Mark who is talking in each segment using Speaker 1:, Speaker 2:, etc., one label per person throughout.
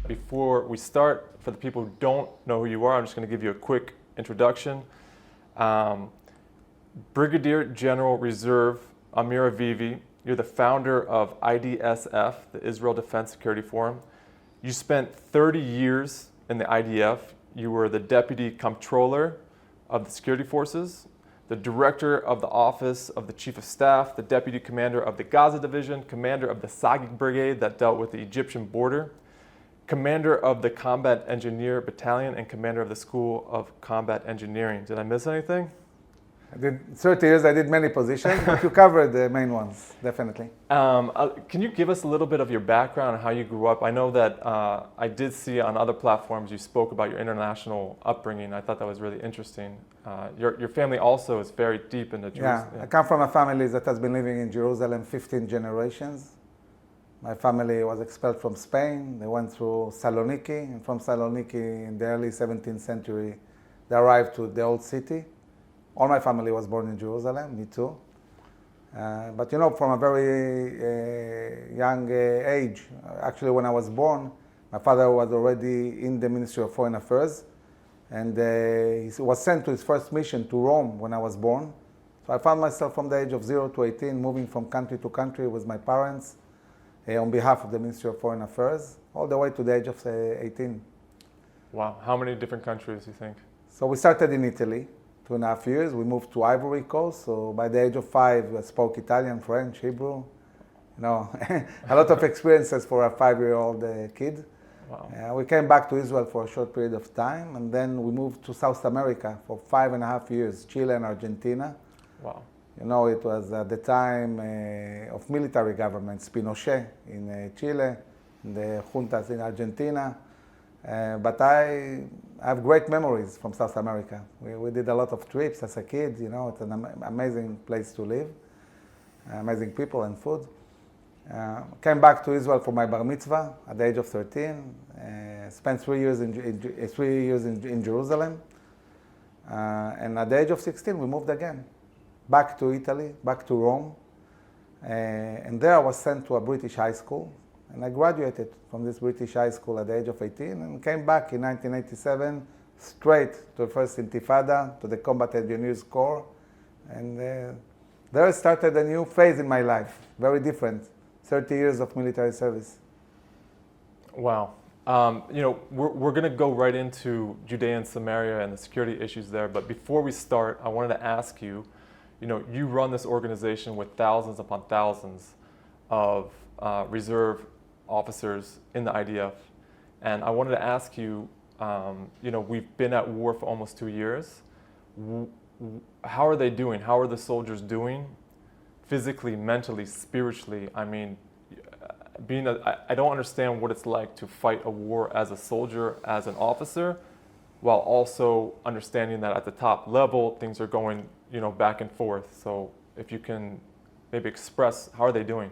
Speaker 1: Before we start, for the people who don't know who you are, I'm just going to give you a quick introduction. Brigadier General Reserve Amir Avivi, you're the founder of IDSF, the Israel Defense Security Forum. You spent 30 years in the IDF. You were the Deputy Comptroller of the Security Forces, the Director of the Office of the Chief of Staff, the Deputy Commander of the Gaza Division, Commander of the Sagig Brigade that dealt with the Egyptian border, Commander of the Combat Engineer Battalion, and Commander of the School of Combat Engineering. Did I miss anything?
Speaker 2: I did 30 years, I did many positions, but you covered the main ones, definitely.
Speaker 1: Can you give us a little bit of your background and how you grew up? I know that I did see on other platforms you spoke about your international upbringing. I thought that was really interesting. Your family also is very deep into Jerusalem.
Speaker 2: Yeah, I come from a family that has been living in Jerusalem 15 generations. My family was expelled from Spain. They went through Saloniki, and from Saloniki in the early 17th century, they arrived to the old city. All my family was born in Jerusalem, me too. But you know, from a very young age, actually when I was born, my father was already in the Ministry of Foreign Affairs, and he was sent to his first mission to Rome when I was born. So I found myself from the age of 0 to 18 moving from country to country with my parents on behalf of the Ministry of Foreign Affairs, all the way to the age of 18.
Speaker 1: Wow, how many different countries do you think?
Speaker 2: So we started in Italy. 2.5 years, we moved to Ivory Coast. So by the age of 5, I spoke Italian, French, Hebrew. You know, a lot of experiences for a 5-year-old kid.
Speaker 1: Wow.
Speaker 2: We came back to Israel for a short period of time, and then we moved to South America for 5.5 years, Chile and Argentina.
Speaker 1: Wow.
Speaker 2: You know, it was at the time of military governments, Pinochet in Chile, the juntas in Argentina. But I have great memories from South America. We did a lot of trips as a kid, you know, it's an amazing place to live, amazing people and food. Came back to Israel for my bar mitzvah at the age of 13, spent 3 years in Jerusalem, and at the age of 16 we moved again, back to Italy, back to Rome, and there I was sent to a British high school. And I graduated from this British high school at the age of 18 and came back in 1987 straight to the first Intifada, to the Combat Engineers Corps. And there started a new phase in my life, very different, 30 years of military service.
Speaker 1: Wow. You know, we're going to go right into Judea and Samaria and the security issues there. But before we start, I wanted to ask you, you know, you run this organization with thousands upon thousands of reserve officers in the IDF, and I wanted to ask you, you know, we've been at war for almost 2 years. How are they doing? How are the soldiers doing physically, mentally, spiritually? I mean, I don't understand what it's like to fight a war as a soldier, as an officer, while also understanding that at the top level, things are going, you know, back and forth. So if you can maybe express, how are they doing?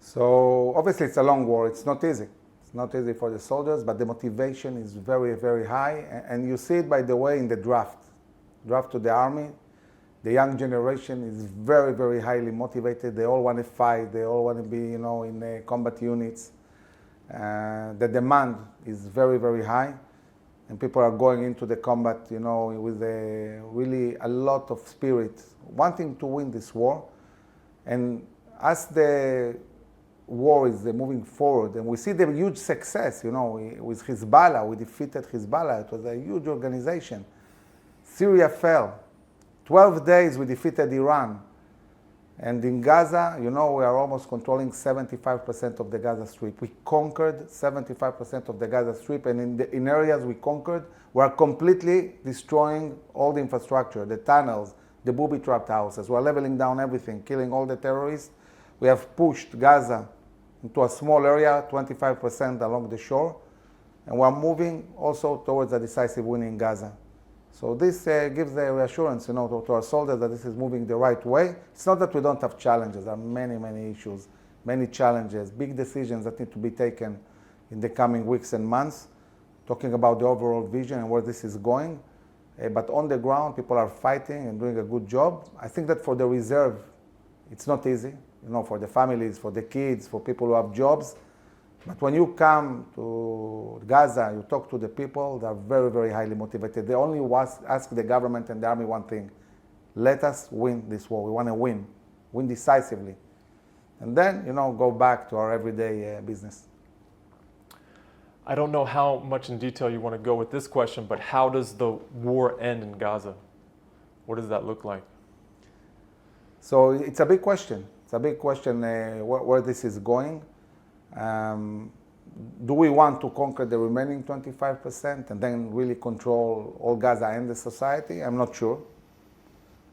Speaker 2: So obviously it's a long war, it's not easy. It's not easy for the soldiers, but the motivation is very, very high. And you see it, by the way, in the draft to the army. The young generation is very, very highly motivated. They all want to fight, they all want to be, you know, in combat units. The demand is very, very high. And people are going into the combat, you know, with really a lot of spirit, wanting to win this war. And as the war is moving forward, and we see the huge success, you know, with Hezbollah. We defeated Hezbollah. It was a huge organization. Syria fell. 12 days we defeated Iran. And in Gaza, you know, we are almost controlling 75% of the Gaza Strip. We conquered 75% of the Gaza Strip, and in areas we conquered, we are completely destroying all the infrastructure, the tunnels, the booby-trapped houses. We are leveling down everything, killing all the terrorists. We have pushed Gaza into a small area, 25% along the shore, and we are moving also towards a decisive win in Gaza. So this gives the reassurance, you know, to our soldiers that this is moving the right way. It's not that we don't have challenges. There are many, many issues, many challenges, big decisions that need to be taken in the coming weeks and months, talking about the overall vision and where this is going. But on the ground, people are fighting and doing a good job. I think that for the reserve, it's not easy. for the families, for the kids, for people who have jobs. But when you come to Gaza, you talk to the people, they're very, very highly motivated. They only ask the government and the army one thing: let us win this war. We want to win decisively. And then, go back to our everyday business.
Speaker 1: I don't know how much in detail you want to go with this question, but how does the war end in Gaza? What does that look like?
Speaker 2: So it's a big question. It's a big question where this is going. Do we want to conquer the remaining 25% and then really control all Gaza and the society? I'm not sure.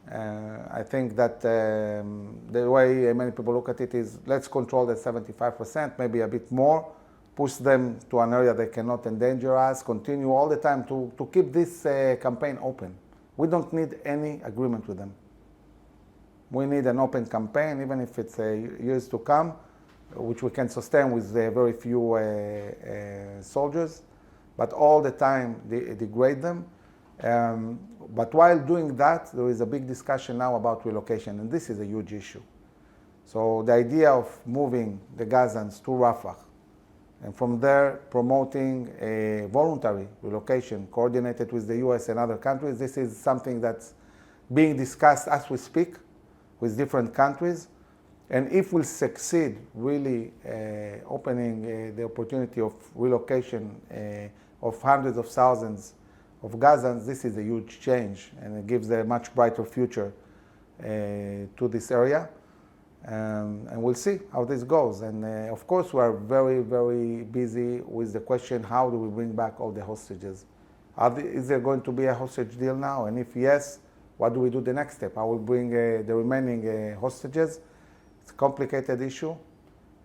Speaker 2: I think that the way many people look at it is, let's control the 75%, maybe a bit more, push them to an area they cannot endanger us, continue all the time to keep this campaign open. We don't need any agreement with them. We need an open campaign, even if it's years to come, which we can sustain with very few soldiers, but all the time degrade them. But while doing that, there is a big discussion now about relocation, and this is a huge issue. So the idea of moving the Gazans to Rafah, and from there promoting a voluntary relocation coordinated with the US and other countries, this is something that's being discussed as we speak with different countries. And if we succeed really opening the opportunity of relocation of hundreds of thousands of Gazans, this is a huge change, and it gives a much brighter future to this area. And we'll see how this goes. And of course, we are very, very busy with the question, how do we bring back all the hostages? Is there going to be a hostage deal now? And if yes, what do we do the next step? How we bring the remaining hostages? It's a complicated issue.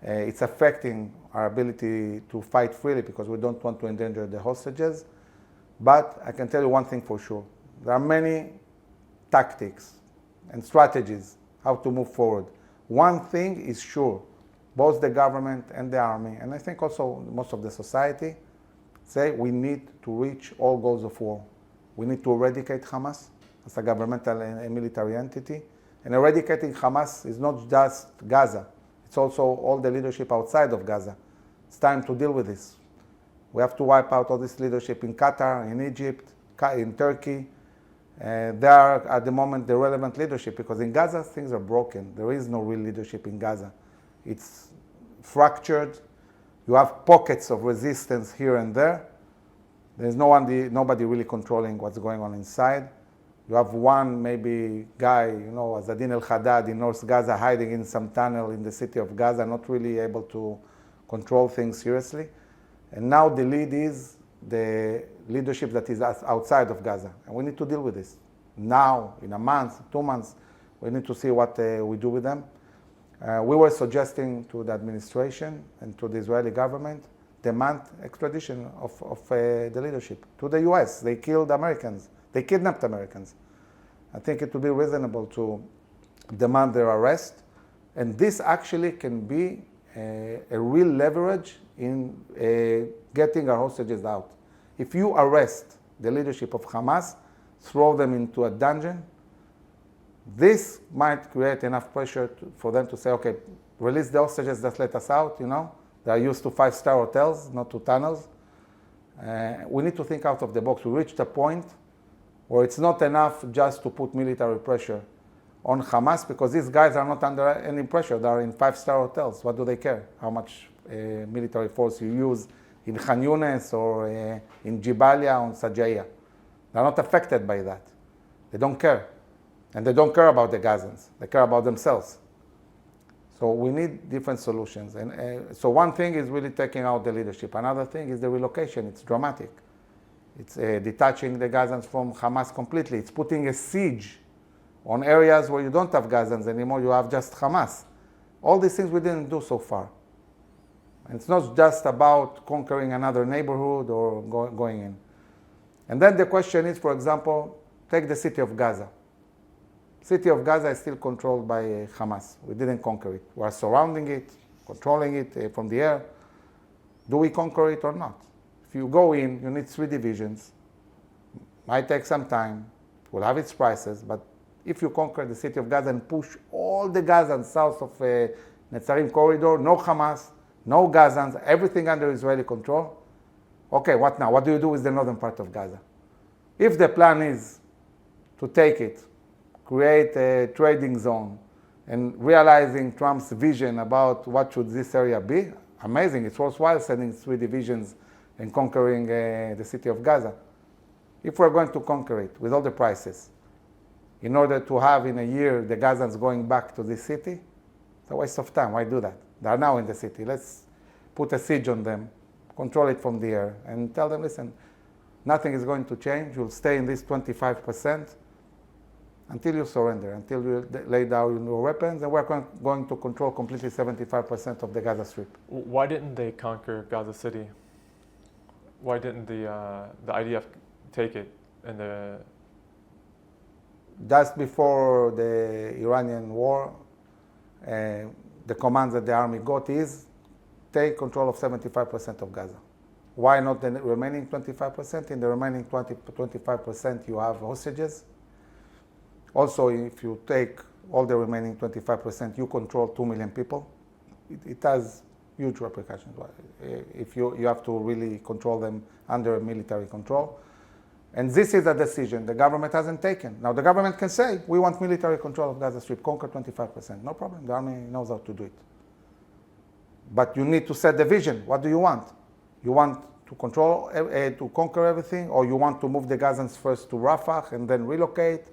Speaker 2: It's affecting our ability to fight freely because we don't want to endanger the hostages. But I can tell you one thing for sure. There are many tactics and strategies how to move forward. One thing is sure, both the government and the army, and I think also most of the society, say we need to reach all goals of war. We need to eradicate Hamas as a governmental and military entity. And eradicating Hamas is not just Gaza. It's also all the leadership outside of Gaza. It's time to deal with this. We have to wipe out all this leadership in Qatar, in Egypt, in Turkey. They are, at the moment, the relevant leadership, because in Gaza, things are broken. There is no real leadership in Gaza. It's fractured. You have pockets of resistance here and there. There's nobody really controlling what's going on inside. You have one maybe guy, Azzadin al-Haddad in North Gaza, hiding in some tunnel in the city of Gaza, not really able to control things seriously. And now the lead is the leadership that is outside of Gaza. And we need to deal with this. Now, in a month, 2 months, we need to see what we do with them. We were suggesting to the administration and to the Israeli government, demand extradition of the leadership to the US. They killed Americans. They kidnapped Americans. I think it would be reasonable to demand their arrest. And this actually can be a real leverage in getting our hostages out. If you arrest the leadership of Hamas, throw them into a dungeon, this might create enough pressure for them to say, okay, release the hostages, just let us out, They are used to 5-star hotels, not to tunnels. We need to think out of the box. We reached a point where it's not enough just to put military pressure on Hamas, because these guys are not under any pressure. They are in 5-star hotels. What do they care? How much military force you use in Khan Yunis or in Jabalia or in Sajaya. They're not affected by that. They don't care. And they don't care about the Gazans. They care about themselves. So we need different solutions. And so one thing is really taking out the leadership. Another thing is the relocation. It's dramatic. It's detaching the Gazans from Hamas completely. It's putting a siege on areas where you don't have Gazans anymore. You have just Hamas. All these things we didn't do so far. And it's not just about conquering another neighborhood or going in. And then the question is, for example, take the city of Gaza. City of Gaza is still controlled by Hamas. We didn't conquer it. We are surrounding it, controlling it from the air. Do we conquer it or not? If you go in, you need 3 divisions. Might take some time. It will have its prices, but If you conquer the city of Gaza and push all the Gazans south of Netzarim corridor, no Hamas, no Gazans, everything under Israeli control, okay, what now? What do you do with the northern part of Gaza? If the plan is to take it, create a trading zone, and realizing Trump's vision about what should this area be, amazing, it's worthwhile sending 3 divisions and conquering the city of Gaza. If we're going to conquer it with all the prices, in order to have in a year the Gazans going back to this city, it's a waste of time. Why do that? They are now in the city. Let's put a siege on them, control it from the air, and tell them, listen, nothing is going to change. You'll stay in this 25% until you surrender, until you lay down your weapons, and we're going to control completely 75% of the Gaza Strip.
Speaker 1: Why didn't they conquer Gaza City? Why didn't the IDF take it? And
Speaker 2: just before the Iranian war, the command that the army got is take control of 75% of Gaza. Why not the remaining 25%? In the remaining 25% you have hostages. Also, if you take all the remaining 25%, you control 2 million people. It has huge repercussions. If you have to really control them under military control. And this is a decision the government hasn't taken. Now the government can say, we want military control of Gaza Strip, conquer 25%. No problem, the army knows how to do it. But you need to set the vision. What do you want? You want to control, to conquer everything, or you want to move the Gazans first to Rafah and then relocate?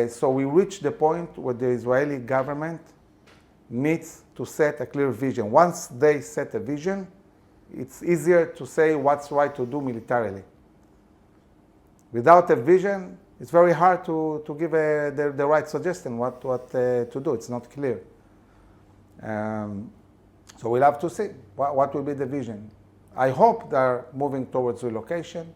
Speaker 2: So we reach the point where the Israeli government needs to set a clear vision. Once they set a vision, it's easier to say what's right to do militarily. Without a vision, it's very hard to give the right suggestion what to do. It's not clear. So we'll have to see what will be the vision. I hope they're moving towards relocation.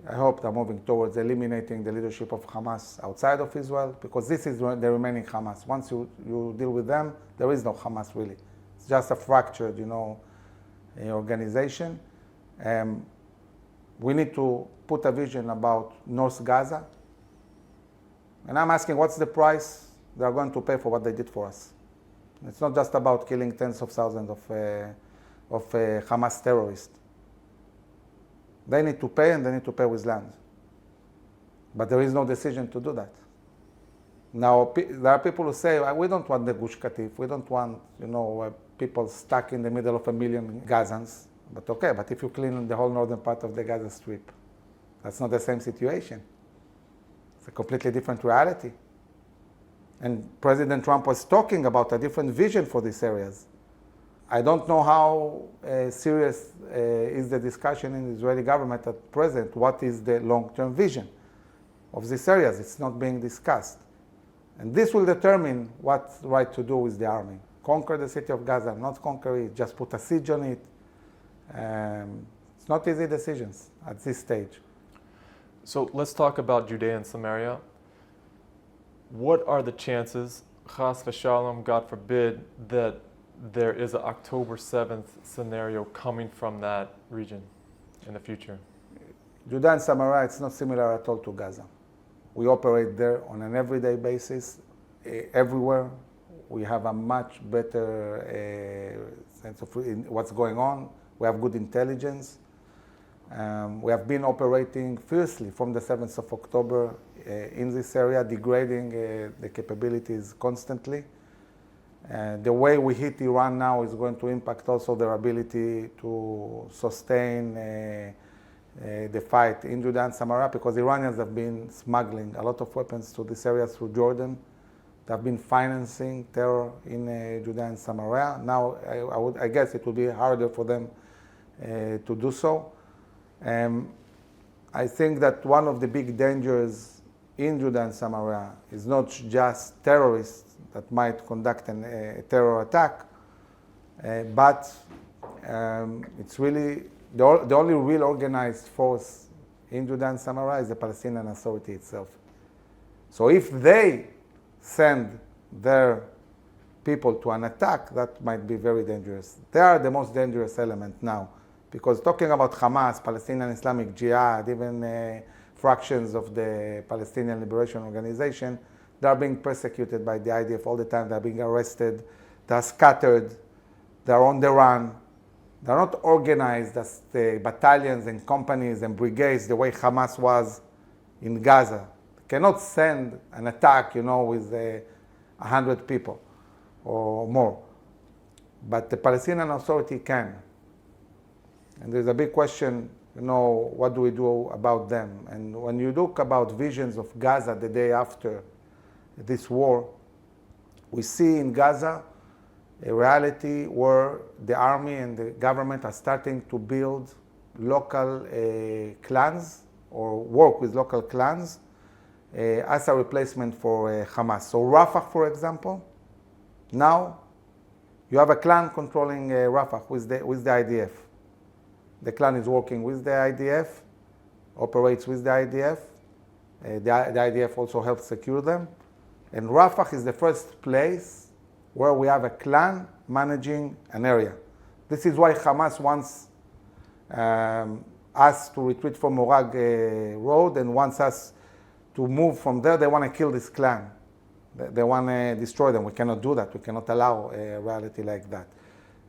Speaker 2: I hope they're moving towards eliminating the leadership of Hamas outside of Israel, because this is the remaining Hamas. Once you deal with them, there is no Hamas really. It's just a fractured, organization. We need to put a vision about North Gaza. And I'm asking, what's the price they're going to pay for what they did for us? It's not just about killing tens of thousands of Hamas terrorists. They need to pay, and they need to pay with land. But there is no decision to do that. Now, there are people who say, we don't want the Gush Katif, we don't want, people stuck in the middle of 1 million Gazans. But okay, but if you clean the whole northern part of the Gaza Strip, that's not the same situation. It's a completely different reality. And President Trump was talking about a different vision for these areas. I don't know how serious is the discussion in the Israeli government at present. What is the long-term vision of these areas? It's not being discussed. And this will determine what's right to do with the army. Conquer the city of Gaza, not conquer it, just put a siege on it. It's not easy decisions at this stage.
Speaker 1: So let's talk about Judea and Samaria. What are the chances, chas v'shalom, God forbid, that there is an October 7th scenario coming from that region in the future?
Speaker 2: Judea and Samaria, it's not similar at all to Gaza. We operate there on an everyday basis, everywhere. We have a much better sense of what's going on. We have good intelligence. We have been operating fiercely from the 7th of October in this area, degrading the capabilities constantly. The way we hit Iran now is going to impact also their ability to sustain the fight in Judea and Samaria, because Iranians have been smuggling a lot of weapons to this area through Jordan. They have been financing terror in Judea and Samaria. Now, I guess it will be harder for them to do so. I think that one of the big dangers in Judea and Samaria is not just terrorists that might conduct a terror attack, but it's really the only real organized force in Judea and Samaria is the Palestinian Authority itself. So if they send their people to an attack, that might be very dangerous. They are the most dangerous element now, because talking about Hamas, Palestinian Islamic Jihad, even fractions of the Palestinian Liberation Organization. They are being persecuted by the IDF all the time. They're being arrested. They're scattered. They're on the run. They're not organized as the battalions and companies and brigades the way Hamas was in Gaza. They cannot send an attack, with 100 people or more. But the Palestinian Authority can. And there's a big question, what do we do about them? And when you look about visions of Gaza the day after this war, we see in Gaza a reality where the army and the government are starting to build local clans or work with local clans as a replacement for Hamas. So Rafah, for example, now you have a clan controlling Rafah with the IDF. The clan is working with the IDF, operates with the IDF. The IDF also helps secure them. And Rafah is the first place where we have a clan managing an area. This is why Hamas wants us to retreat from Morag Road and wants us to move from there. They want to kill this clan. They want to destroy them. We cannot do that. We cannot allow a reality like that.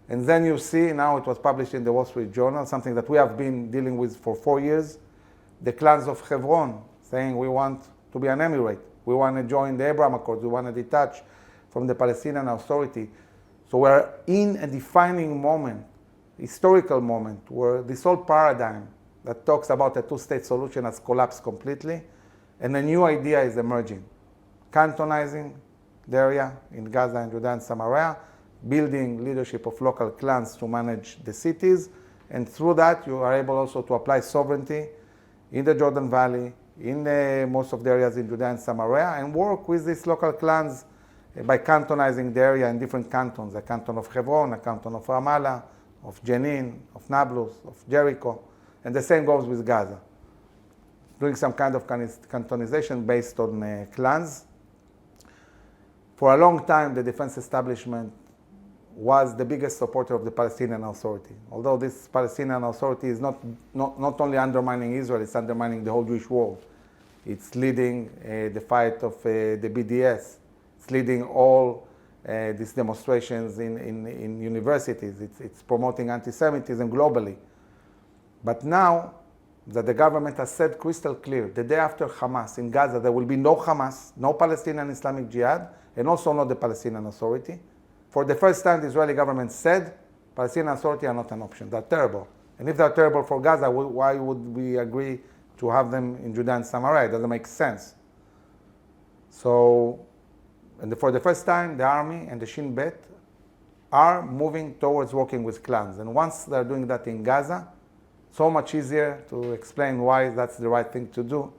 Speaker 2: And then you see, now it was published in the Wall Street Journal, something that we have been dealing with for 4 years, the clans of Hebron saying we want to be an emirate. We want to join the Abraham Accords. We want to detach from the Palestinian Authority. So we're in a defining moment, historical moment, where this whole paradigm that talks about a two-state solution has collapsed completely, and a new idea is emerging. Cantonizing the area in Gaza and Judea and Samaria, building leadership of local clans to manage the cities, and through that you are able also to apply sovereignty in the Jordan Valley, in most of the areas in Judea and Samaria, and work with these local clans by cantonizing the area in different cantons, a canton of Hebron, a canton of Ramallah, of Jenin, of Nablus, of Jericho, and the same goes with Gaza. Doing some kind of cantonization based on clans. For a long time, the defense establishment was the biggest supporter of the Palestinian Authority. Although this Palestinian Authority is not only undermining Israel, it's undermining the whole Jewish world. It's leading the fight of the BDS. It's leading all these demonstrations in universities. It's promoting anti-Semitism globally. But now that the government has said crystal clear, the day after Hamas in Gaza, there will be no Hamas, no Palestinian Islamic Jihad, and also not the Palestinian Authority. For the first time, the Israeli government said Palestinian Authority are not an option. They're terrible. And if they're terrible for Gaza, why would we agree to have them in Judea and Samaria? It doesn't make sense. So, for the first time, the army and the Shin Bet are moving towards working with clans. And once they're doing that in Gaza, so much easier to explain why that's the right thing to do,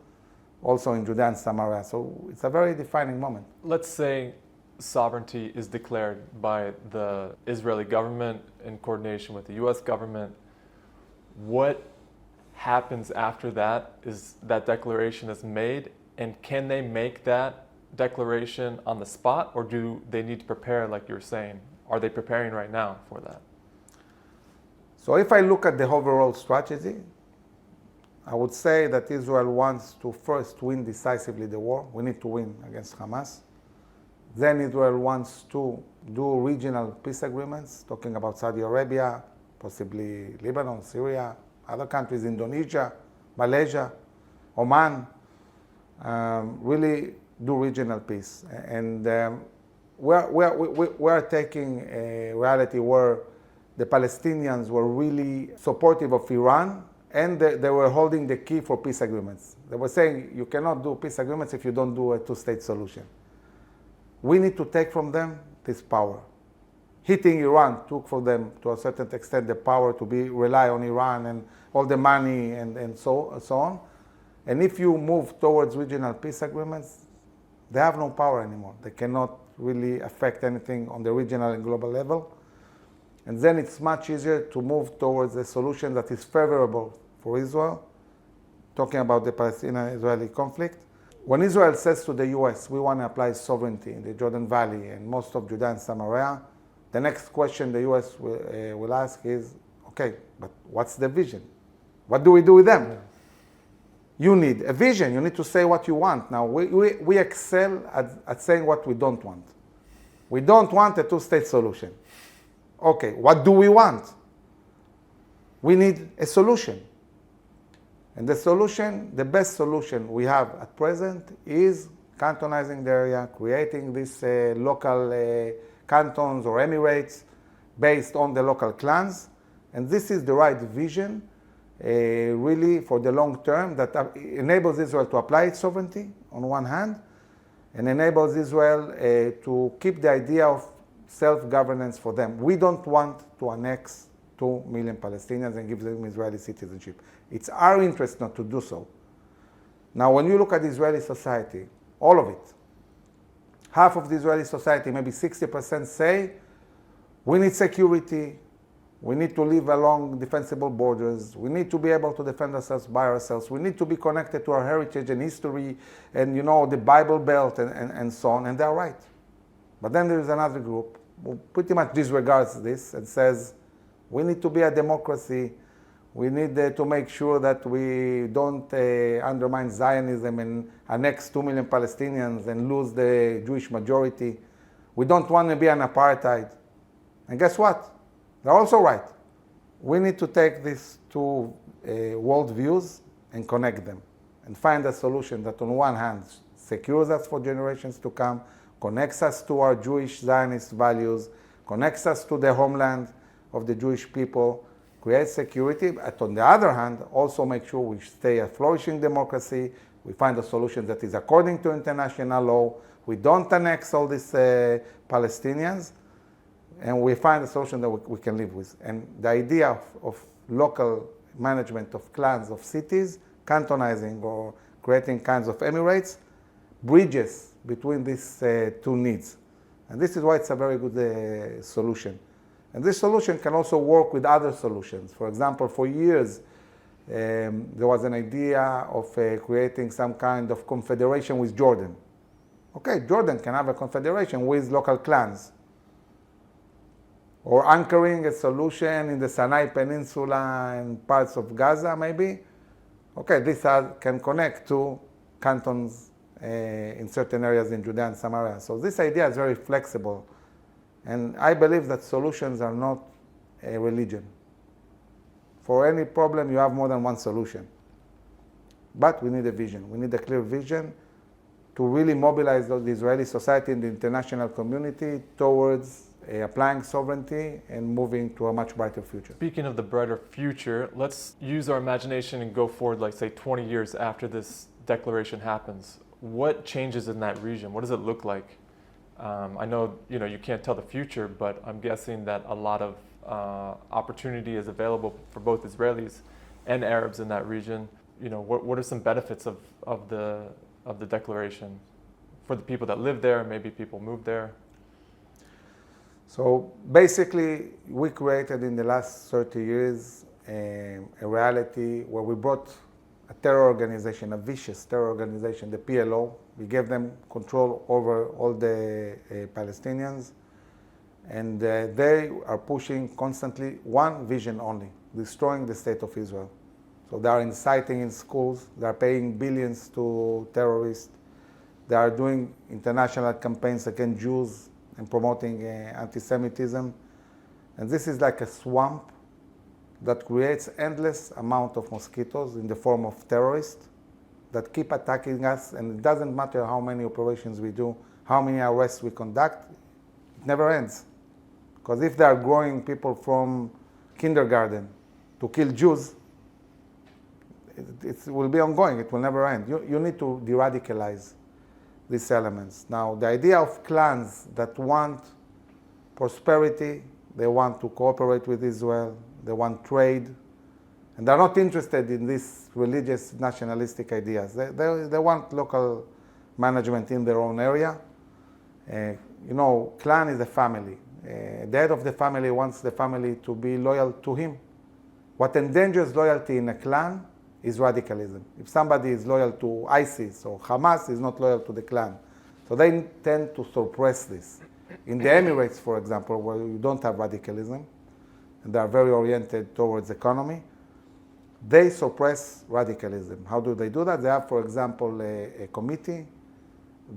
Speaker 2: also in Judea and Samaria. So it's a very defining moment.
Speaker 1: Let's say sovereignty is declared by the Israeli government in coordination with the US government. What happens after that? Is that declaration is made, and can they make that declaration on the spot, or do they need to prepare, like you're saying? Are they preparing right now for that?
Speaker 2: So if I look at the overall strategy, I would say that Israel wants to first win decisively the war. We need to win against Hamas. Then Israel wants to do regional peace agreements, talking about Saudi Arabia, possibly Lebanon, Syria, other countries, Indonesia, Malaysia, Oman, really do regional peace. And we're taking a reality where the Palestinians were really supportive of Iran, and they were holding the key for peace agreements. They were saying you cannot do peace agreements if you don't do a two-state solution. We need to take from them this power. Hitting Iran took for them, to a certain extent, the power to rely on Iran and all the money and so on. And if you move towards regional peace agreements, they have no power anymore. They cannot really affect anything on the regional and global level. And then it's much easier to move towards a solution that is favorable for Israel, talking about the Palestinian-Israeli conflict. When Israel says to the US, we want to apply sovereignty in the Jordan Valley and most of Judea and Samaria, the next question the US will ask is, okay, but what's the vision? What do we do with them? You need a vision. You need to say what you want. Now, we excel at saying what we don't want. We don't want a two-state solution. Okay, what do we want? We need a solution. And the solution, the best solution we have at present is cantonizing the area, creating these local cantons or emirates based on the local clans. And this is the right vision, really, for the long term that enables Israel to apply its sovereignty on one hand, and enables Israel to keep the idea of self-governance for them. We don't want to annex 2 million Palestinians and give them Israeli citizenship. It's our interest not to do so. Now, when you look at Israeli society, all of it, half of the Israeli society, maybe 60% say, we need security, we need to live along defensible borders, we need to be able to defend ourselves by ourselves, we need to be connected to our heritage and history and, you know, the Bible Belt and so on, and they're right. But then there is another group who pretty much disregards this and says, we need to be a democracy, we need to make sure that we don't undermine Zionism and annex 2 million Palestinians and lose the Jewish majority. We don't want to be an apartheid. And guess what? They're also right. We need to take these two worldviews and connect them and find a solution that on one hand secures us for generations to come, connects us to our Jewish Zionist values, connects us to the homeland of the Jewish people, creates security, but on the other hand, also make sure we stay a flourishing democracy, we find a solution that is according to international law, we don't annex all these Palestinians, and we find a solution that we can live with. And the idea of local management of clans, of cities, cantonizing or creating kinds of emirates, bridges between these two needs. And this is why it's a very good solution. And this solution can also work with other solutions. For example, for years, there was an idea of creating some kind of confederation with Jordan. Okay, Jordan can have a confederation with local clans. Or anchoring a solution in the Sinai Peninsula and parts of Gaza, maybe. Okay, this can connect to cantons in certain areas in Judea and Samaria. So this idea is very flexible. And I believe that solutions are not a religion. For any problem, you have more than one solution. But we need a vision. We need a clear vision to really mobilize the Israeli society and the international community towards applying sovereignty and moving to a much brighter future.
Speaker 1: Speaking of the brighter future, let's use our imagination and go forward, like say 20 years after this declaration happens. What changes in that region? What does it look like? I know you can't tell the future, but I'm guessing that a lot of opportunity is available for both Israelis and Arabs in that region. What are some benefits of the declaration for the people that live there? Maybe people move there.
Speaker 2: So basically, we created in the last 30 years a reality where we brought a terror organization, a vicious terror organization, the PLO. We gave them control over all the Palestinians. And they are pushing constantly one vision only, destroying the state of Israel. So they are inciting in schools, they are paying billions to terrorists, they are doing international campaigns against Jews and promoting anti-Semitism. And this is like a swamp that creates endless amount of mosquitoes in the form of terrorists that keep attacking us, and it doesn't matter how many operations we do, how many arrests we conduct, it never ends. Because if they are growing people from kindergarten to kill Jews, it will be ongoing, it will never end. You need to de-radicalize these elements. Now, the idea of clans that want prosperity, they want to cooperate with Israel, they want trade, and they're not interested in these religious nationalistic ideas. They want local management in their own area. Clan is a family. The head of the family wants the family to be loyal to him. What endangers loyalty in a clan is radicalism. If somebody is loyal to ISIS or Hamas, is not loyal to the clan. So they tend to suppress this. In the Emirates, for example, where you don't have radicalism, and they are very oriented towards economy, they suppress radicalism. How do they do that? They have, for example, a committee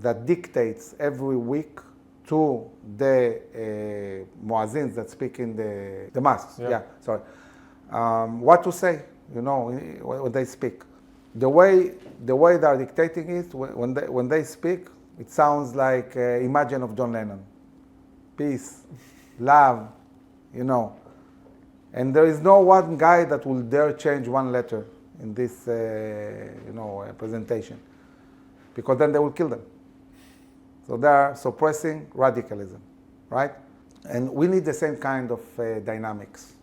Speaker 2: that dictates every week to the muazzins that speak in the mosques. What to say, when they speak. The way they are dictating it, when they speak, it sounds like Imagine of John Lennon. Peace, love, And there is no one guy that will dare change one letter in this, presentation, because then they will kill them. So they are suppressing radicalism, right? And we need the same kind of dynamics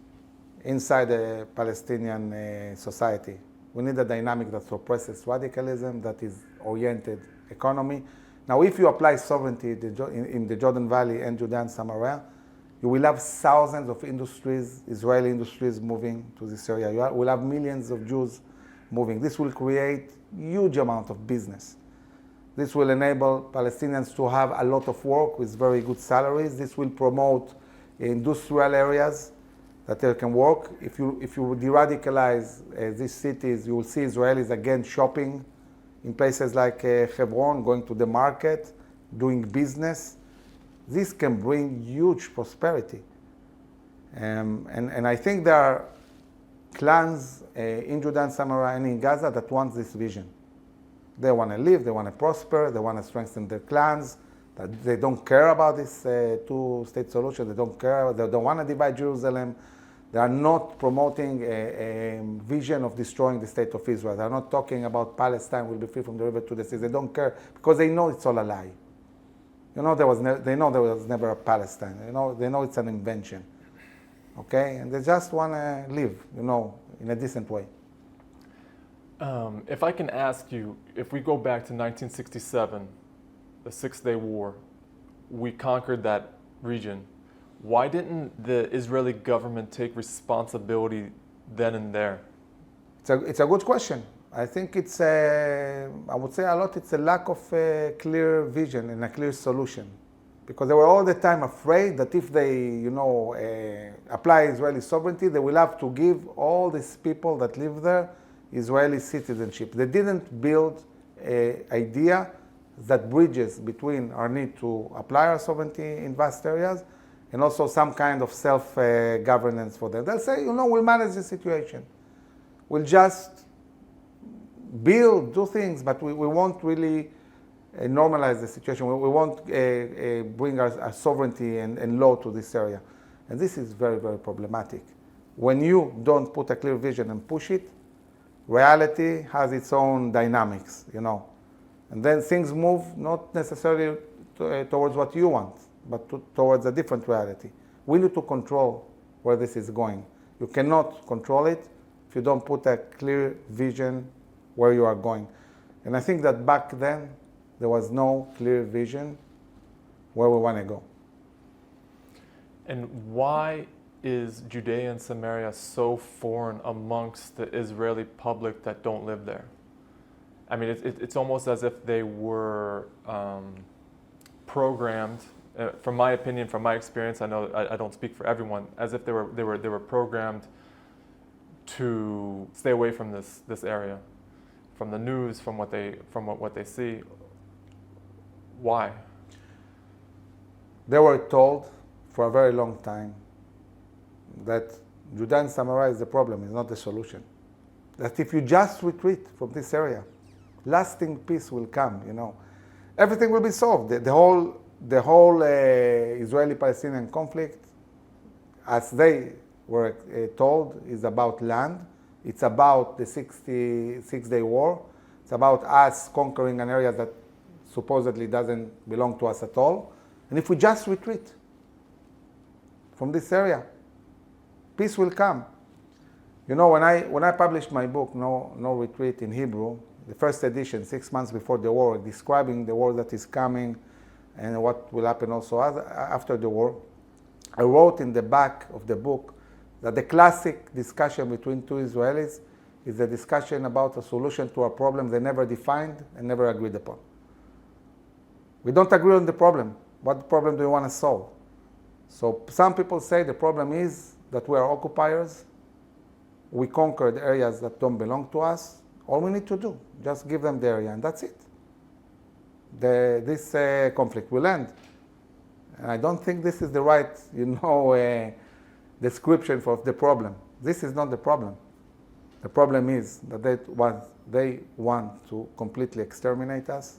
Speaker 2: inside the Palestinian society. We need a dynamic that suppresses radicalism, that is oriented economy. Now, if you apply sovereignty in the Jordan Valley and Judea and Samaria, you will have thousands of industries, Israeli industries, moving to this area. You will have millions of Jews moving. This will create huge amount of business. This will enable Palestinians to have a lot of work with very good salaries. This will promote industrial areas that they can work. If you de-radicalize these cities, you will see Israelis again shopping in places like Hebron, going to the market, doing business. This can bring huge prosperity. And I think there are clans in Judea and Samaria and in Gaza that want this vision. They want to live, they want to prosper, they want to strengthen their clans. That they don't care about this two-state solution. They don't care. They don't want to divide Jerusalem. They are not promoting a vision of destroying the state of Israel. They are not talking about Palestine will be free from the river to the sea. They don't care because they know it's all a lie. They know there was never a Palestine. They know it's an invention. Okay, and they just want to live, in a decent way.
Speaker 1: If I can ask you, if we go back to 1967, the Six-Day War, we conquered that region. Why didn't the Israeli government take responsibility then and there?
Speaker 2: It's a good question. I think I would say a lot, it's a lack of a clear vision and a clear solution. Because they were all the time afraid that if they, apply Israeli sovereignty, they will have to give all these people that live there Israeli citizenship. They didn't build an idea that bridges between our need to apply our sovereignty in vast areas and also some kind of self-governance for them. They'll say, we'll manage the situation. We'll just do things, but we won't really normalize the situation. We won't bring our sovereignty and law to this area. And this is very, very problematic. When you don't put a clear vision and push it, reality has its own dynamics, And then things move not necessarily towards what you want, but towards a different reality. We need to control where this is going. You cannot control it if you don't put a clear vision where you are going. And I think that back then, there was no clear vision where we want to go.
Speaker 1: And why is Judea and Samaria so foreign amongst the Israeli public that don't live there? I mean, it's almost as if they were programmed. From my opinion, from my experience, I know I don't speak for everyone. As if they were programmed to stay away from this area, from the news, from what they see. Why?
Speaker 2: They were told for a very long time that Judea and Samaria is the problem, is not the solution. That if you just retreat from this area, lasting peace will come. Everything will be solved. The whole Israeli-Palestinian conflict, as they were told, is about land. It's about the 66-day war. It's about us conquering an area that supposedly doesn't belong to us at all. And if we just retreat from this area, peace will come. When I published my book, No Retreat in Hebrew, the first edition, 6 months before the war, describing the war that is coming and what will happen also after the war, I wrote in the back of the book that the classic discussion between two Israelis is a discussion about a solution to a problem they never defined and never agreed upon. We don't agree on the problem. What problem do you want to solve? So some people say the problem is that we are occupiers we conquered areas that don't belong to us. All we need to do, just give them the area, and that's it. This conflict will end. And I don't think this is the right, description for the problem. This is not the problem. The problem is that they want to completely exterminate us.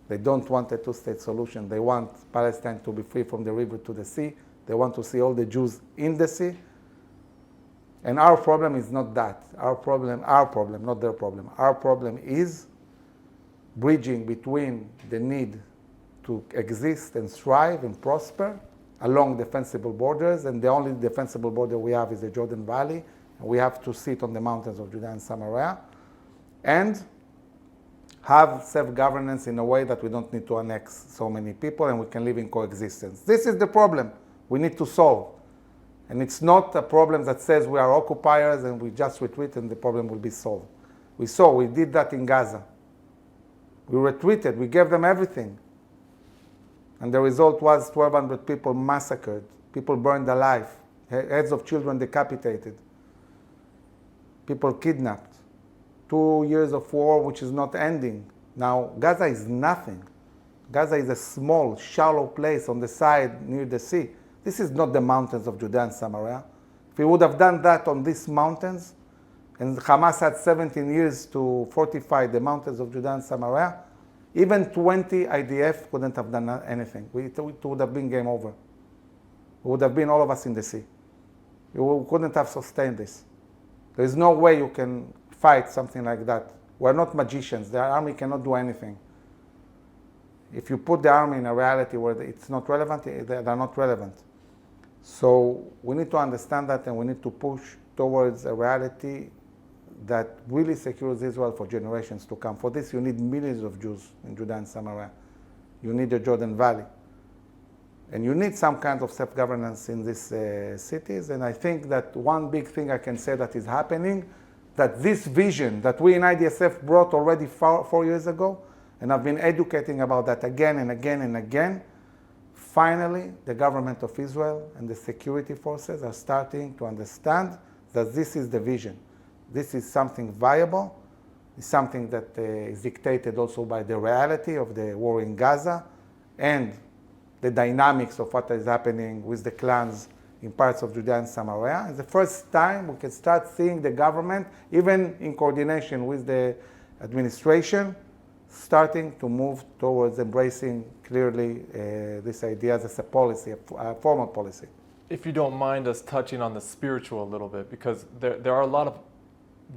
Speaker 2: They don't want a two-state solution. They want Palestine to be free from the river to the sea. They want to see all the Jews in the sea. And our problem is not that. Our problem, not their problem. Our problem is bridging between the need to exist and thrive and prosper along defensible borders, and the only defensible border we have is the Jordan Valley, and we have to sit on the mountains of Judea and Samaria, and have self-governance in a way that we don't need to annex so many people and we can live in coexistence. This is the problem we need to solve. And it's not a problem that says we are occupiers and we just retreat and the problem will be solved. We did that in Gaza. We retreated, we gave them everything. And the result was 1,200 people massacred, people burned alive, heads of children decapitated, people kidnapped. 2 years of war which is not ending. Now, Gaza is nothing. Gaza is a small, shallow place on the side near the sea. This is not the mountains of Judea and Samaria. If we would have done that on these mountains, and Hamas had 17 years to fortify the mountains of Judea and Samaria, even 20 IDF couldn't have done anything. It would have been game over. It would have been all of us in the sea. You couldn't have sustained this. There is no way you can fight something like that. We're not magicians. The army cannot do anything. If you put the army in a reality where it's not relevant, they're not relevant. So we need to understand that, and we need to push towards a reality that really secures Israel for generations to come. For this, you need millions of Jews in Judea and Samaria. You need the Jordan Valley. And you need some kind of self-governance in these cities. And I think that one big thing I can say that is happening, that this vision that we in IDSF brought already 4 years ago, and I've been educating about that again and again and again, finally the government of Israel and the security forces are starting to understand that this is the vision. This is something viable. It's something that is dictated also by the reality of the war in Gaza and the dynamics of what is happening with the clans in parts of Judea and Samaria. It's the first time we can start seeing the government, even in coordination with the administration, starting to move towards embracing clearly these ideas as a policy, a formal policy.
Speaker 1: If you don't mind us touching on the spiritual a little bit, because there are a lot of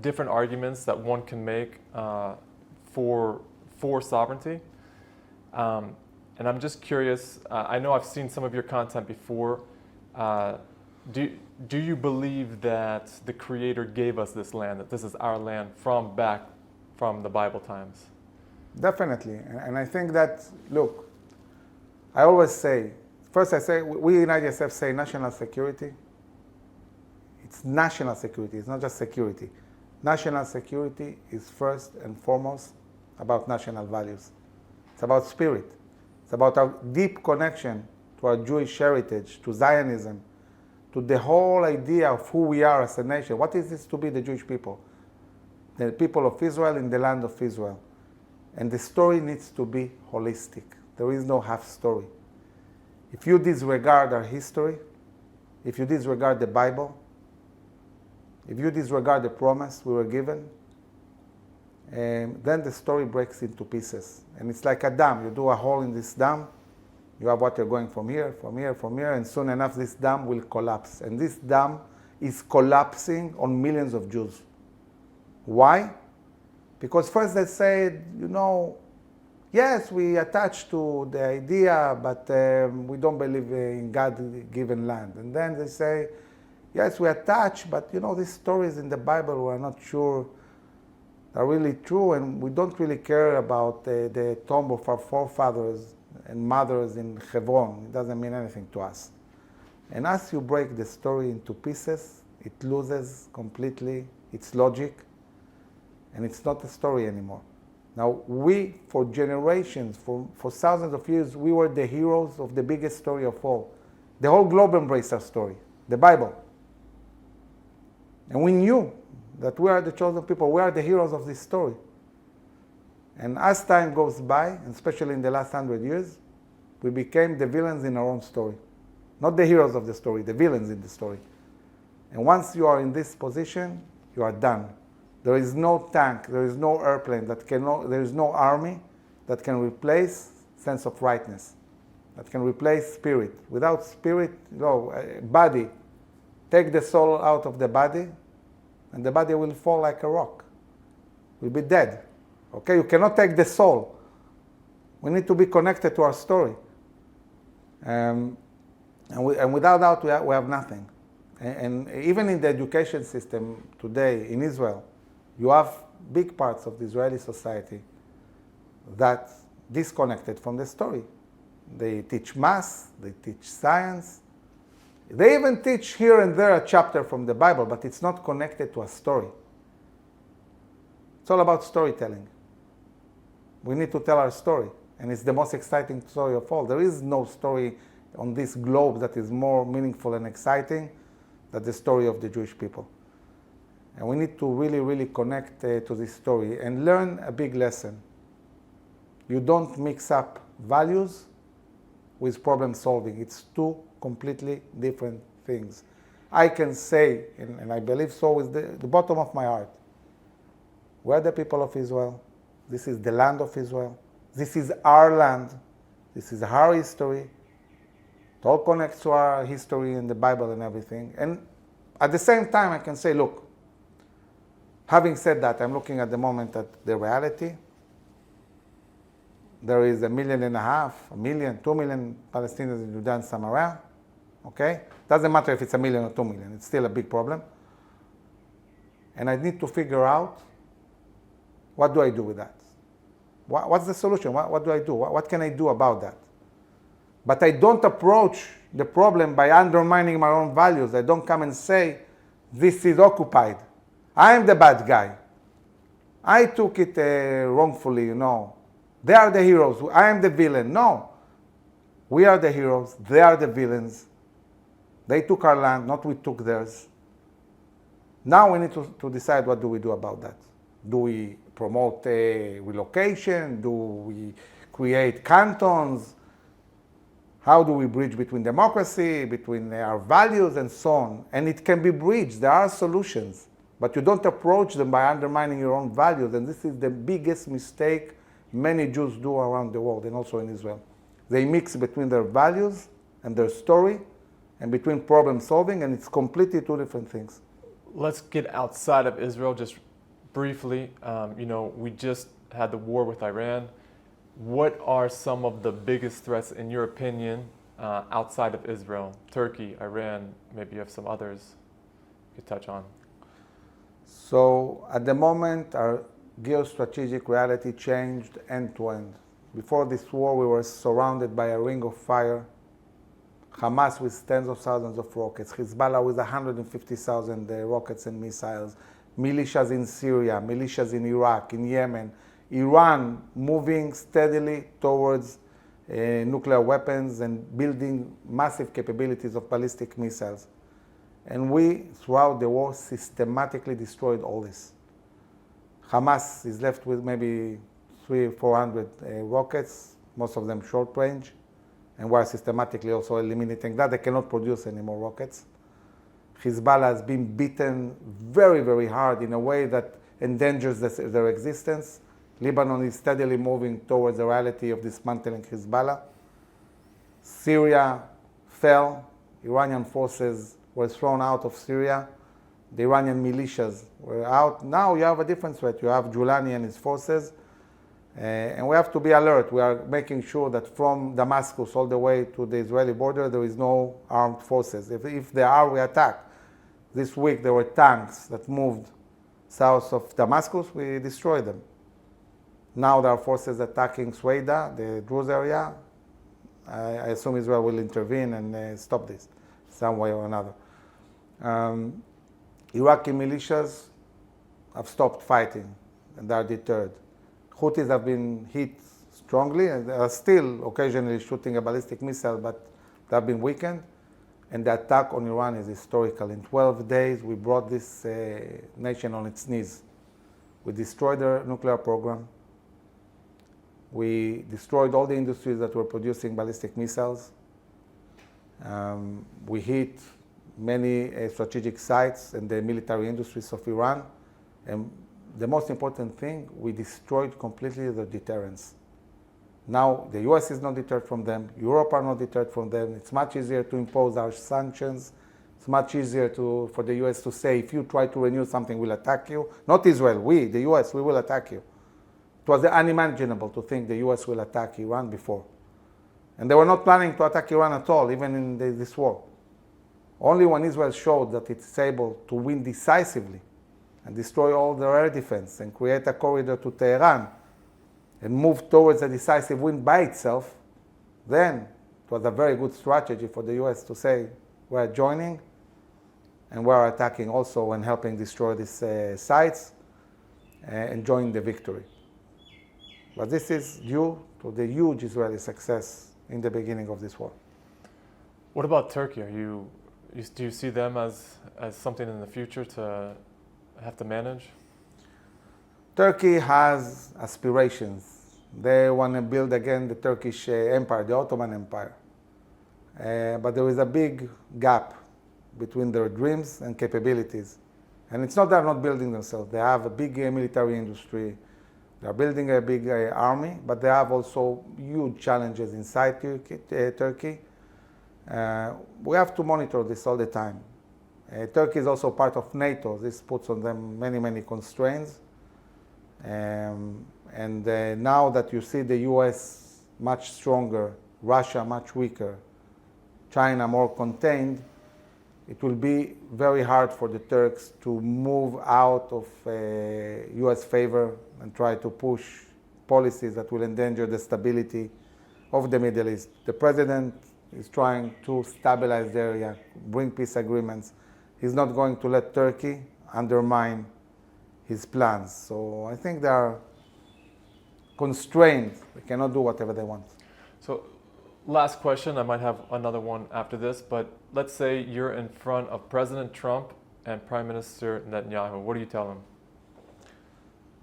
Speaker 1: different arguments that one can make for sovereignty. And I'm just curious, I know I've seen some of your content before. Do you believe that the Creator gave us this land, that this is our land from the Bible times?
Speaker 2: Definitely. And I think that, look, I always say, first I say, we in IDSF say national security. It's national security, it's not just security. National security is first and foremost about national values. It's about spirit. It's about our deep connection to our Jewish heritage, to Zionism, to the whole idea of who we are as a nation. What is this to be the Jewish people? The people of Israel in the land of Israel. And the story needs to be holistic. There is no half story. If you disregard our history, if you disregard the Bible, if you disregard the promise we were given, then the story breaks into pieces. And it's like a dam. You do a hole in this dam, you have water going from here, from here, from here, and soon enough this dam will collapse. And this dam is collapsing on millions of Jews. Why? Because first they said, yes, we attach to the idea, but we don't believe in God-given land. And then they say, yes, we attach, but these stories in the Bible we're not sure are really true, and we don't really care about the tomb of our forefathers and mothers in Hebron. It doesn't mean anything to us. And as you break the story into pieces, it loses completely its logic, and it's not a story anymore. Now, we, for generations, for thousands of years, we were the heroes of the biggest story of all. The whole globe embraced our story, the Bible. And we knew that we are the chosen people. We are the heroes of this story. And as time goes by, and especially in the last 100 years, we became the villains in our own story. Not the heroes of the story, the villains in the story. And once you are in this position, you are done. There is no tank, there is no airplane, there is no army that can replace sense of rightness, that can replace spirit. Without spirit, body, take the soul out of the body, and the body will fall like a rock, will be dead. Okay, you cannot take the soul. We need to be connected to our story. And without that, we have nothing. And even in the education system today in Israel, you have big parts of the Israeli society that disconnected from the story. They teach math, they teach science. They even teach here and there a chapter from the Bible, but it's not connected to a story. It's all about storytelling. We need to tell our story, and it's the most exciting story of all. There is no story on this globe that is more meaningful and exciting than the story of the Jewish people. And we need to really, really connect to this story and learn a big lesson. You don't mix up values with problem solving. It's two completely different things. I can say, and I believe so with the bottom of my heart, we're the people of Israel. This is the land of Israel. This is our land. This is our history. It all connects to our history and the Bible and everything. And at the same time, I can say, look, having said that, I'm looking at the moment at the reality. There is 1.5 million, 1 million, 2 million Palestinians in Judea and Samaria. Okay? Doesn't matter if it's 1 million or 2 million. It's still a big problem. And I need to figure out, what do I do with that? What's the solution? What do I do? What can I do about that? But I don't approach the problem by undermining my own values. I don't come and say, this is occupied. I am the bad guy. I took it wrongfully, They are the heroes. I am the villain. No. We are the heroes. They are the villains. They took our land, not we took theirs. Now we need to decide, what do we do about that? Do we promote relocation? Do we create cantons? How do we bridge between democracy, between our values, and so on? And it can be bridged. There are solutions. But you don't approach them by undermining your own values. And this is the biggest mistake many Jews do around the world, and also in Israel. They mix between their values and their story, and between problem solving, and it's completely two different things.
Speaker 1: Let's get outside of Israel just briefly. We just had the war with Iran. What are some of the biggest threats, in your opinion, outside of Israel? Turkey, Iran, maybe you have some others you could touch on.
Speaker 2: So at the moment, our geostrategic reality changed end to end. Before this war, we were surrounded by a ring of fire. Hamas with tens of thousands of rockets, Hezbollah with 150,000 rockets and missiles, militias in Syria, militias in Iraq, in Yemen, Iran moving steadily towards nuclear weapons and building massive capabilities of ballistic missiles. And we, throughout the war, systematically destroyed all this. Hamas is left with maybe 300-400 rockets, most of them short range, and we are systematically also eliminating that. They cannot produce any more rockets. Hezbollah has been beaten very, very hard in a way that endangers their existence. Lebanon is steadily moving towards the reality of dismantling Hezbollah. Syria fell. Iranian forces were thrown out of Syria. The Iranian militias were out. Now you have a different threat. You have Giuliani and his forces. And we have to be alert. We are making sure that from Damascus all the way to the Israeli border, there is no armed forces. If there are, we attack. This week there were tanks that moved south of Damascus. We destroyed them. Now there are forces attacking Sueda, the Druze area. I assume Israel will intervene and stop this some way or another. Iraqi militias have stopped fighting and they are deterred. Houthis have been hit strongly and they are still occasionally shooting a ballistic missile, but they have been weakened. And the attack on Iran is historical. In 12 days, we brought this nation on its knees. We destroyed their nuclear program. We destroyed all the industries that were producing ballistic missiles. We hit many strategic sites and the military industries of Iran. And the most important thing, we destroyed completely the deterrence. Now, the US is not deterred from them, Europe are not deterred from them. It's much easier to impose our sanctions. It's much easier for the US to say, if you try to renew something, we'll attack you. Not Israel, the US, we will attack you. It was unimaginable to think the US will attack Iran before. And they were not planning to attack Iran at all, even in this war. Only when Israel showed that it's able to win decisively and destroy all their air defense and create a corridor to Tehran and move towards a decisive win by itself, then it was a very good strategy for the US to say, we're joining and we're attacking also and helping destroy these sites and join the victory. But this is due to the huge Israeli success in the beginning of this war.
Speaker 1: What about Turkey? Do you see them as something in the future to have to manage?
Speaker 2: Turkey has aspirations. They want to build again the Turkish Empire, the Ottoman Empire. But there is a big gap between their dreams and capabilities. And it's not they're not building themselves. They have a big military industry. They're building a big army, but they have also huge challenges inside Turkey. We have to monitor this all the time. Turkey is also part of NATO. This puts on them many, many constraints. And now that you see the US much stronger, Russia much weaker, China more contained, it will be very hard for the Turks to move out of US favor and try to push policies that will endanger the stability of the Middle East. The president is trying to stabilize the area, bring peace agreements. He's not going to let Turkey undermine his plans. So I think they are constrained. They cannot do whatever they want.
Speaker 1: So last question, I might have another one after this, but let's say you're in front of President Trump and Prime Minister Netanyahu. What do you tell them?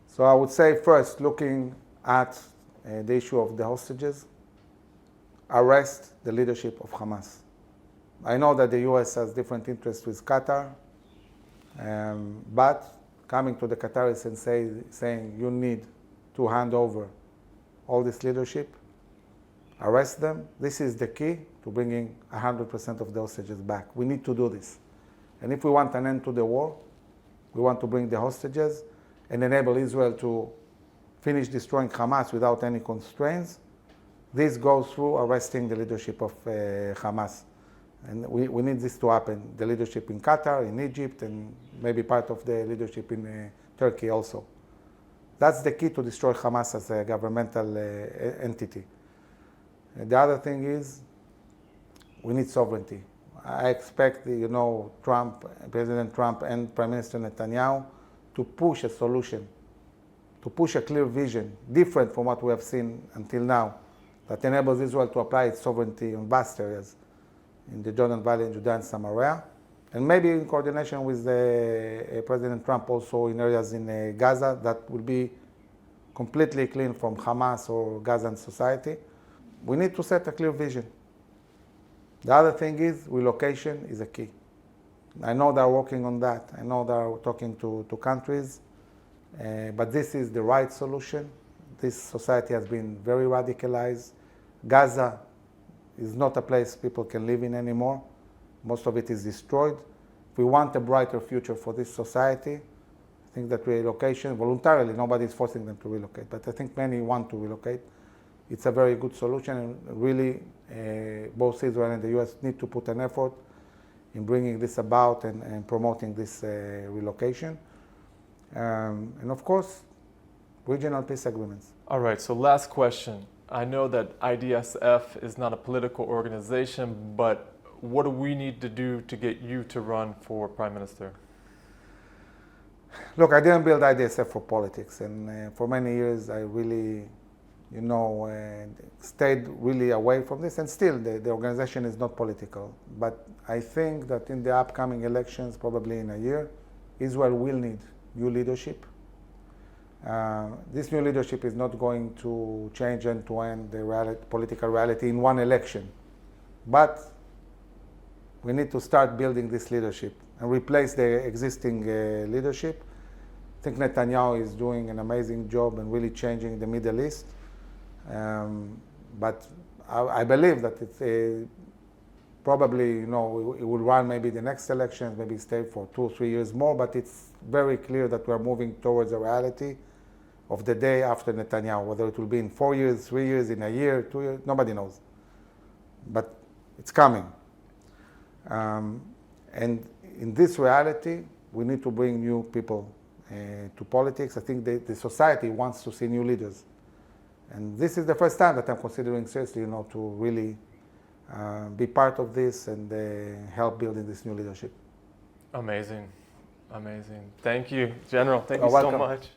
Speaker 2: So I would say first, looking at the issue of the hostages, arrest the leadership of Hamas. I know that the US has different interests with Qatar, but coming to the Qataris and saying you need to hand over all this leadership, arrest them. This is the key to bringing 100% of the hostages back. We need to do this. And if we want an end to the war, we want to bring the hostages and enable Israel to finish destroying Hamas without any constraints. This goes through arresting the leadership of Hamas. And we need this to happen, the leadership in Qatar, in Egypt, and maybe part of the leadership in Turkey also. That's the key to destroy Hamas as a governmental entity. And the other thing is, we need sovereignty. I expect, President Trump and Prime Minister Netanyahu to push a solution, to push a clear vision, different from what we have seen until now, that enables Israel to apply its sovereignty on vast areas in the Jordan Valley and Judea and Samaria, and maybe in coordination with President Trump also in areas in Gaza that will be completely clean from Hamas or Gazan society. We need to set a clear vision. The other thing is, relocation is a key. I know they're working on that. I know they're talking to countries, but this is the right solution. This society has been very radicalized. Gaza is not a place people can live in anymore. Most of it is destroyed. If we want a brighter future for this society, I think that relocation, voluntarily, nobody is forcing them to relocate, but I think many want to relocate. It's a very good solution, and really both Israel and the US need to put an effort in bringing this about and promoting this relocation. And of course, regional peace agreements.
Speaker 1: All right, so last question. I know that IDSF is not a political organization, but what do we need to do to get you to run for Prime Minister?
Speaker 2: Look, I didn't build IDSF for politics, and for many years I really stayed really away from this, and still the organization is not political. But I think that in the upcoming elections, probably in a year, Israel will need new leadership. This new leadership is not going to change end-to-end the political reality in one election. But we need to start building this leadership and replace the existing leadership. I think Netanyahu is doing an amazing job and really changing the Middle East. But I believe that it's probably, it will run maybe the next elections, maybe stay for 2 or 3 years more, but it's very clear that we're moving towards a reality of the day after Netanyahu, whether it will be in 4 years, 3 years, in a year, 2 years, nobody knows. But it's coming. And in this reality, we need to bring new people to politics. I think the society wants to see new leaders. And this is the first time that I'm considering seriously, to really be part of this and help building this new leadership.
Speaker 1: Amazing. Amazing. Thank you, General. Thank you
Speaker 2: You're
Speaker 1: so
Speaker 2: welcome.
Speaker 1: much.